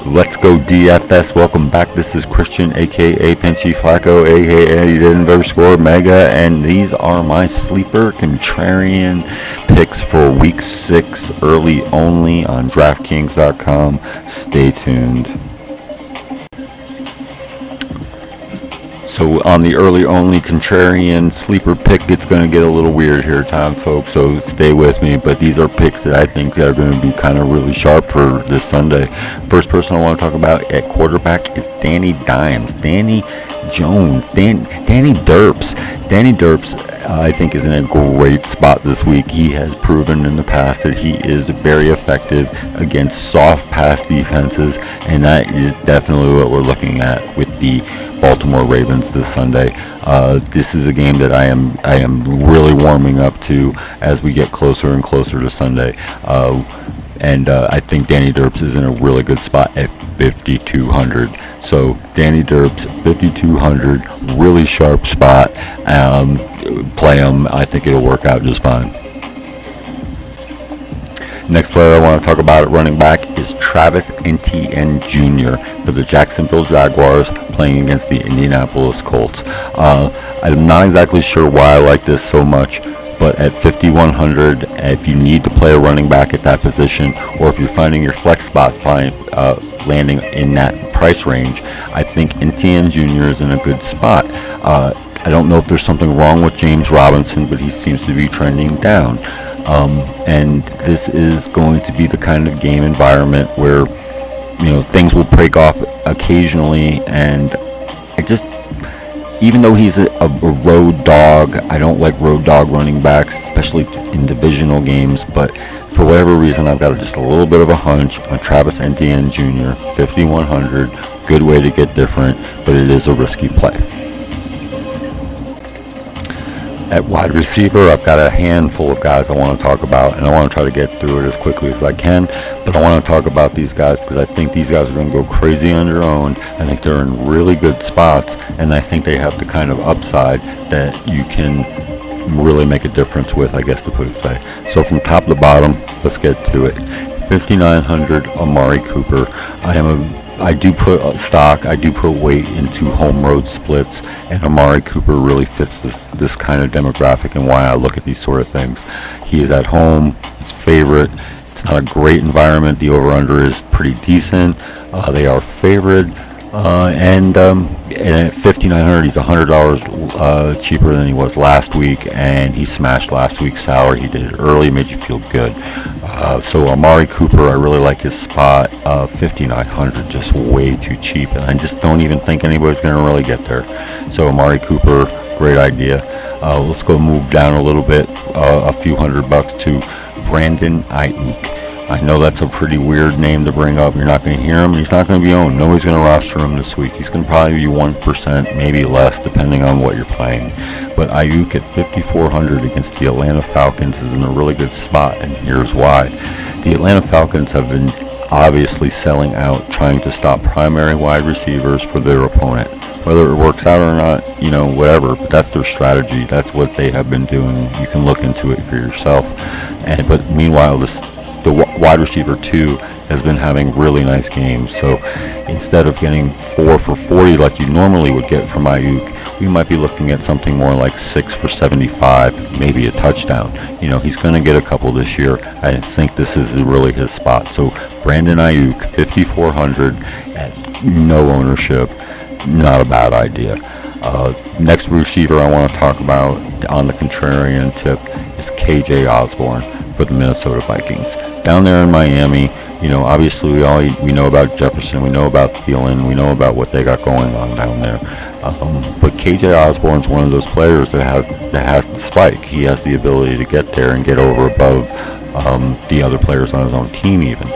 Let's go DFS. Welcome back. This is Christian, aka Pinchy Flacco, aka _Mega, and these are my sleeper contrarian picks for Week 6, early only on DraftKings.com. Stay tuned. So on the early only contrarian sleeper pick, it's going to get a little weird here, folks, so stay with me. But these are picks that I think are going to be kind of really sharp for this Sunday. First person I want to talk about at quarterback is Danny Dimes. Danny Jones. Danny Derps. Danny Derps, I think, is in a great spot this week. He has proven in the past that he is very effective against soft pass defenses, and that is definitely what we're looking at with the Baltimore Ravens this Sunday. This is a game that I am really warming up to as we get closer and closer to Sunday. And I think Danny Derps is in a really good spot at 5,200. So Danny Derps, 5,200, really sharp spot. Play him. I think it'll work out just fine. Next player I want to talk about at running back is Travis Etienne Jr. for the Jacksonville Jaguars, playing against the Indianapolis Colts. I'm not exactly sure why I like this so much, but at 5,100, if you need to play a running back at that position, or if you're finding your flex spot landing in that price range, I think Etienne Jr. is in a good spot. I don't know if there's something wrong with James Robinson, but he seems to be trending down. And this is going to be the kind of game environment where, things will break off occasionally, and even though he's a road dog, I don't like road dog running backs, especially in divisional games, but for whatever reason, I've got just a little bit of a hunch on Travis Etienne Jr., 5,100, good way to get different, but it is a risky play. At wide receiver, I've got a handful of guys I want to talk about, and I want to try to get through it as quickly as I can, but I want to talk about these guys because I think these guys are going to go crazy on their own. I think they're in really good spots, and I think they have the kind of upside that you can really make a difference with, I guess, to put it that way. So from top to bottom, let's get to it. 5,900, Amari Cooper. I do put stock, I do put weight into home road splits, and Amari Cooper really fits this kind of demographic and why I look at these sort of things. He is at home, it's favorite. It's not a great environment. The over-under is pretty decent. They are favored. And at 5,900, he's $100 cheaper than he was last week, and he smashed last week's salary. He did it early, made you feel good. So Amari Cooper, I really like his spot. 5,900, just way too cheap, and I just don't even think anybody's going to really get there. So Amari Cooper, great idea. Let's go move down a little bit, a few $100 to Brandon Ayuk. I know that's a pretty weird name to bring up. You're not going to hear him. He's not going to be owned. Nobody's going to roster him this week. He's going to probably be 1%, maybe less, depending on what you're playing. But Ayuk at 5,400 against the Atlanta Falcons is in a really good spot, and here's why. The Atlanta Falcons have been obviously selling out, trying to stop primary wide receivers for their opponent. Whether it works out or not, whatever, but that's their strategy. That's what they have been doing. You can look into it for yourself. But meanwhile, the wide receiver 2 has been having really nice games. So instead of getting 4 for 40 like you normally would get from Ayuk, we might be looking at something more like 6 for 75, maybe a touchdown. He's going to get a couple this year. I think this is really his spot. So Brandon Ayuk, 5,400 at no ownership, not a bad idea. Next receiver I want to talk about on the contrarian tip is KJ Osborne for the Minnesota Vikings. Down there in Miami, obviously we know about Jefferson, we know about Thielen, we know about what they got going on down there. But KJ Osborne's one of those players that has the spike. He has the ability to get there and get over above the other players on his own team even.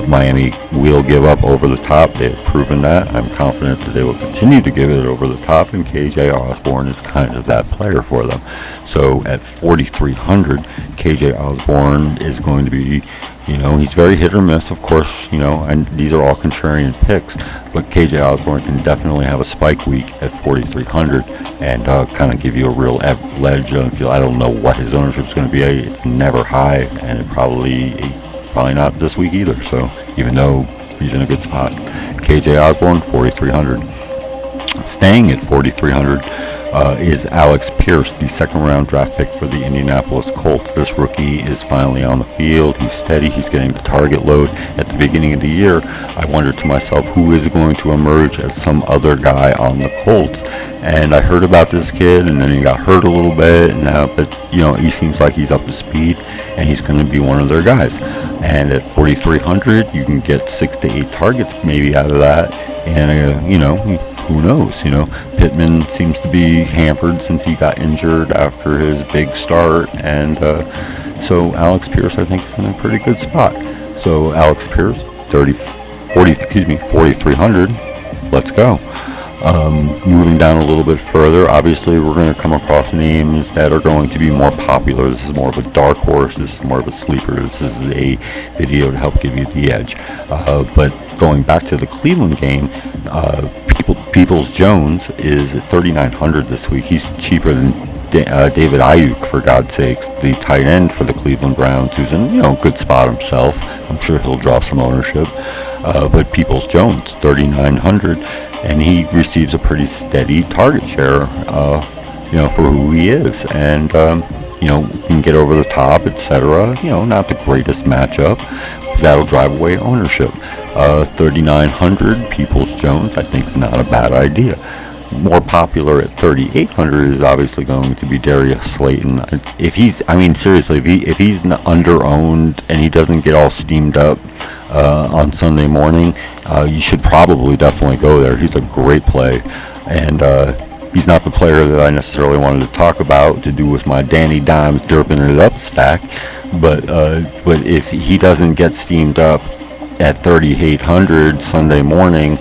Miami will give up over the top. They've proven that. I'm confident that they will continue to give it over the top, and KJ Osborne is kind of that player for them. So at 4,300, KJ Osborne is going to be, he's very hit or miss, of course, and these are all contrarian picks, but KJ Osborne can definitely have a spike week at 4,300 and kind of give you a real ledge. I don't know what his ownership is going to be. It's never high, and it probably not this week either. So even though He's in a good spot. KJ Osborne, 4,300. Staying at 4,300 is Alex Pierce, the second-round draft pick for the Indianapolis Colts. This rookie is finally on the field. He's steady. He's getting the target load. At the beginning of the year, I wondered to myself, who is going to emerge as some other guy on the Colts? And I heard about this kid, and then he got hurt a little bit. And now, but he seems like he's up to speed, and he's going to be one of their guys. And at 4,300, you can get 6 to 8 targets maybe out of that. And who knows? Pittman seems to be hampered since he got injured after his big start, and so Alex Pierce, I think, is in a pretty good spot. So Alex Pierce, 4,300. Let's go. Moving down a little bit further, obviously we're going to come across names that are going to be more popular. This is more of a dark horse. This is more of a sleeper. This is a video to help give you the edge. But going back to the Cleveland game, Peoples-Jones is at 3,900 this week. He's cheaper than David Ayuk, for God's sakes, the tight end for the Cleveland Browns, who's in a good spot himself. I'm sure he'll draw some ownership. But Peoples-Jones, 3,900, and he receives a pretty steady target share, for who he is, and can get over the top, etc. Not the greatest matchup, but that'll drive away ownership. 3,900 Peoples-Jones, I think, is not a bad idea. More popular at 3,800 is obviously going to be Darius Slayton. If he's under-owned and he doesn't get all steamed up on Sunday morning, you should probably definitely go there. He's a great play, and he's not the player that I necessarily wanted to talk about to do with my Danny Dimes derping it up stack, but if he doesn't get steamed up at 3,800 Sunday morning,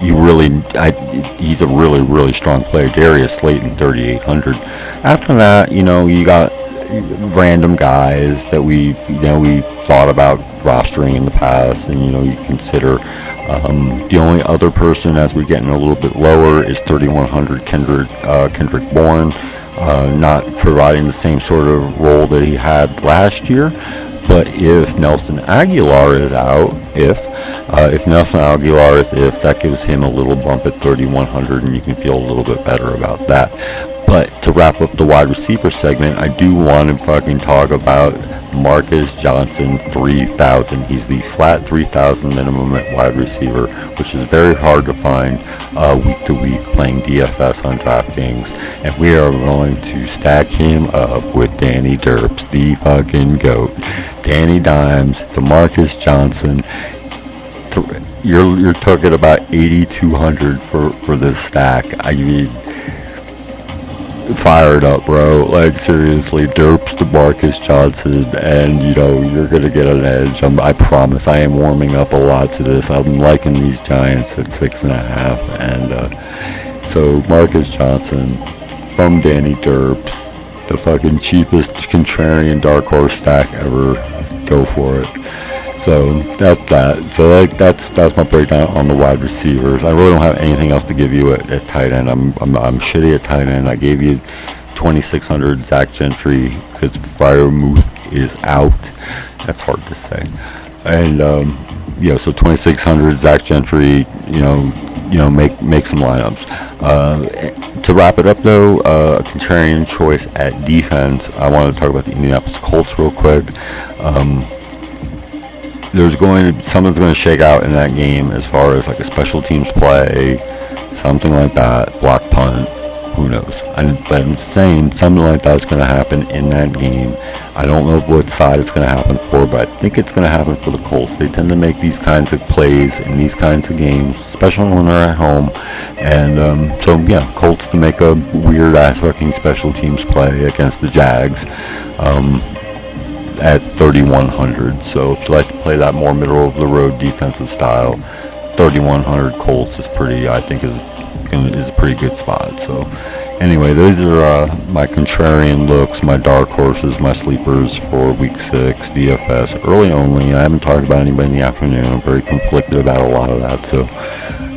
he's a really, really strong player. Darius Slayton, 3,800. After that, you got random guys that we've thought about rostering in the past, and you consider. The only other person, as we're getting a little bit lower, is 3,100 Kendrick Bourne, not providing the same sort of role that he had last year. But if Nelson Aguilar is out, that gives him a little bump at 3,100, and you can feel a little bit better about that. But to wrap up the wide receiver segment, I do want to fucking talk about Marcus Johnson, 3,000. He's the flat 3,000 minimum at wide receiver, which is very hard to find week to week playing DFS on DraftKings. And we are going to stack him up with Danny Derps, the fucking GOAT. Danny Dimes, DeMarcus Johnson. You're talking about 8,200 for this stack. I mean, fired up, bro. Like, seriously, Derps to Marcus Johnson, and you're gonna get an edge. I promise. I am warming up a lot to this. I'm liking these Giants at 6.5, and so Marcus Johnson from Danny Derps, the fucking cheapest contrarian dark horse stack ever. Go for it. So that's that. So that's my breakdown on the wide receivers. I really don't have anything else to give you at tight end. I'm shitty at tight end. I gave you 2,600 Zach Gentry because Freiermuth is out. That's hard to say. And so 2,600 Zach Gentry. Make some lineups. To wrap it up though, a contrarian choice at defense. I want to talk about the Indianapolis Colts real quick. Something's going to shake out in that game as far as like a special teams play, something like that, block punt, who knows. But I'm saying something like that's going to happen in that game. I don't know what side it's going to happen for, but I think it's going to happen for the Colts. They tend to make these kinds of plays in these kinds of games, especially when they're at home. And Colts to make a weird ass fucking special teams play against the Jags. At 3,100. So if you like to play that more middle of the road defensive style, 3,100 Colts is a pretty good spot. So anyway, those are my contrarian looks, my dark horses, my sleepers for week 6 DFS early only. I haven't talked about anybody in the afternoon. I'm very conflicted about a lot of that. So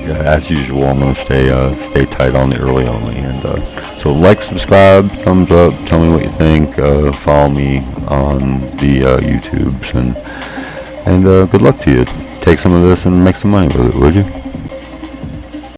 as usual, I'm going to stay tight on the early only. And so like, subscribe, thumbs up, tell me what you think. Follow me on the YouTubes, and good luck to you. take some of this and make some money with it, would you?